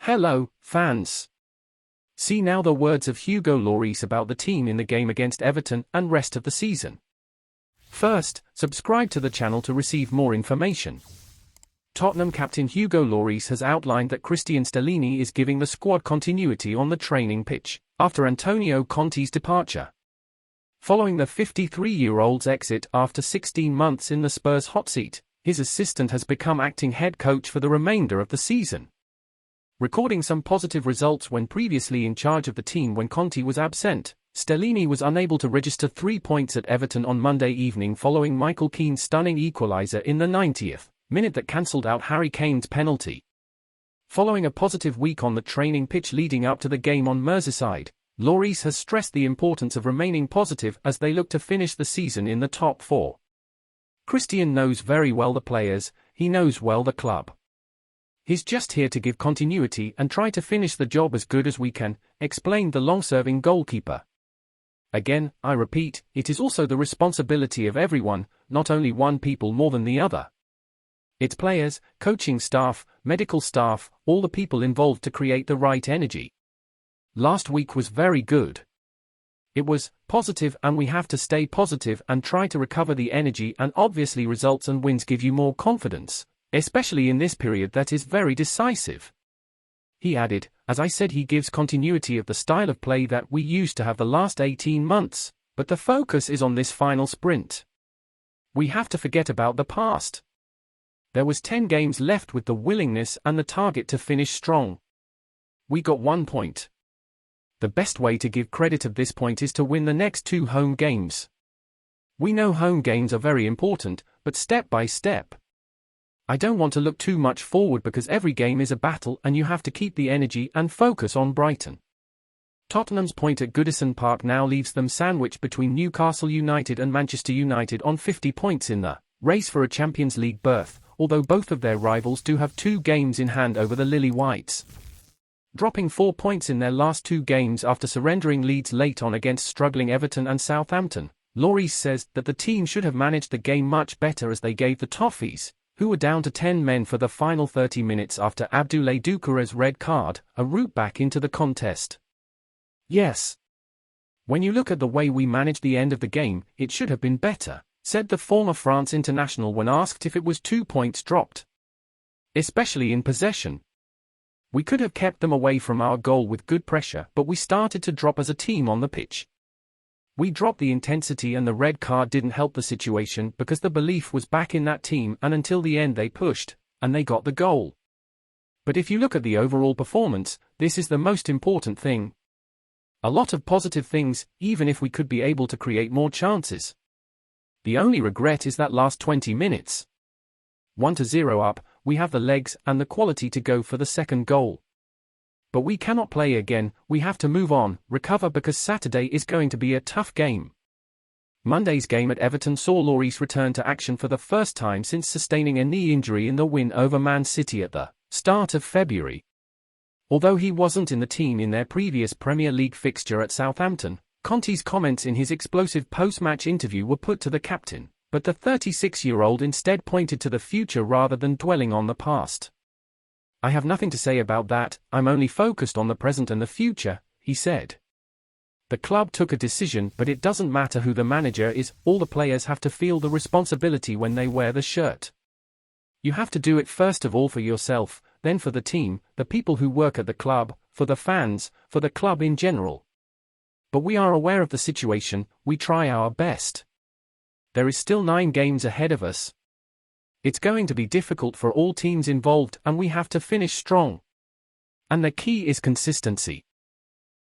Hello, fans. See now the words of Hugo Lloris about the team in the game against Everton and rest of the season. First, subscribe to the channel to receive more information. Tottenham captain Hugo Lloris has outlined that Stellini is giving the squad continuity on the training pitch, after Antonio Conte's departure. Following the 53-year-old's exit after 16 months in the Spurs hot seat, his assistant has become acting head coach for the remainder of the season. Recording some positive results when previously in charge of the team when Conte was absent, Stellini was unable to register 3 points at Everton on Monday evening following Michael Keane's stunning equaliser in the 90th minute that cancelled out Harry Kane's penalty. Following a positive week on the training pitch leading up to the game on Merseyside, Lloris has stressed the importance of remaining positive as they look to finish the season in the top four. Christian knows very well the players, he knows well the club. He's just here to give continuity and try to finish the job as good as we can, explained the long-serving goalkeeper. Again, I repeat, it is also the responsibility of everyone, not only one people more than the other. It's players, coaching staff, medical staff, all the people involved to create the right energy. Last week was very good. It was positive and we have to stay positive and try to recover the energy, and obviously results and wins give you more confidence, especially in this period that is very decisive. He added, as I said, he gives continuity of the style of play that we used to have the last 18 months, but the focus is on this final sprint. We have to forget about the past. There was 10 games left with the willingness and the target to finish strong. We got 1 point. The best way to give credit at this point is to win the next 2 home games. We know home games are very important, but step by step. I don't want to look too much forward because every game is a battle and you have to keep the energy and focus on Brighton. Tottenham's point at Goodison Park now leaves them sandwiched between Newcastle United and Manchester United on 50 points in the race for a Champions League berth, although both of their rivals do have 2 games in hand over the Lily Whites. Dropping 4 points in their last 2 games after surrendering leads late on against struggling Everton and Southampton, Lloris says that the team should have managed the game much better as they gave the Toffees, who were down to 10 men for the final 30 minutes after Abdoulaye Doucouré's red card, a route back into the contest. Yes. When you look at the way we managed the end of the game, it should have been better, said the former France international when asked if it was 2 points dropped. Especially in possession. We could have kept them away from our goal with good pressure, but we started to drop as a team on the pitch. We dropped the intensity and the red card didn't help the situation because the belief was back in that team, and until the end they pushed, and they got the goal. But if you look at the overall performance, this is the most important thing. A lot of positive things, even if we could be able to create more chances. The only regret is that last 20 minutes. 1-0 up, we have the legs and the quality to go for the second goal. But we cannot play again, we have to move on, recover, because Saturday is going to be a tough game. Monday's game at Everton saw Lloris return to action for the first time since sustaining a knee injury in the win over Man City at the start of February. Although he wasn't in the team in their previous Premier League fixture at Southampton, Conte's comments in his explosive post-match interview were put to the captain, but the 36-year-old instead pointed to the future rather than dwelling on the past. I have nothing to say about that, I'm only focused on the present and the future, he said. The club took a decision, but it doesn't matter who the manager is, all the players have to feel the responsibility when they wear the shirt. You have to do it first of all for yourself, then for the team, the people who work at the club, for the fans, for the club in general. But we are aware of the situation, we try our best. There is still 9 games ahead of us. It's going to be difficult for all teams involved and we have to finish strong. And the key is consistency.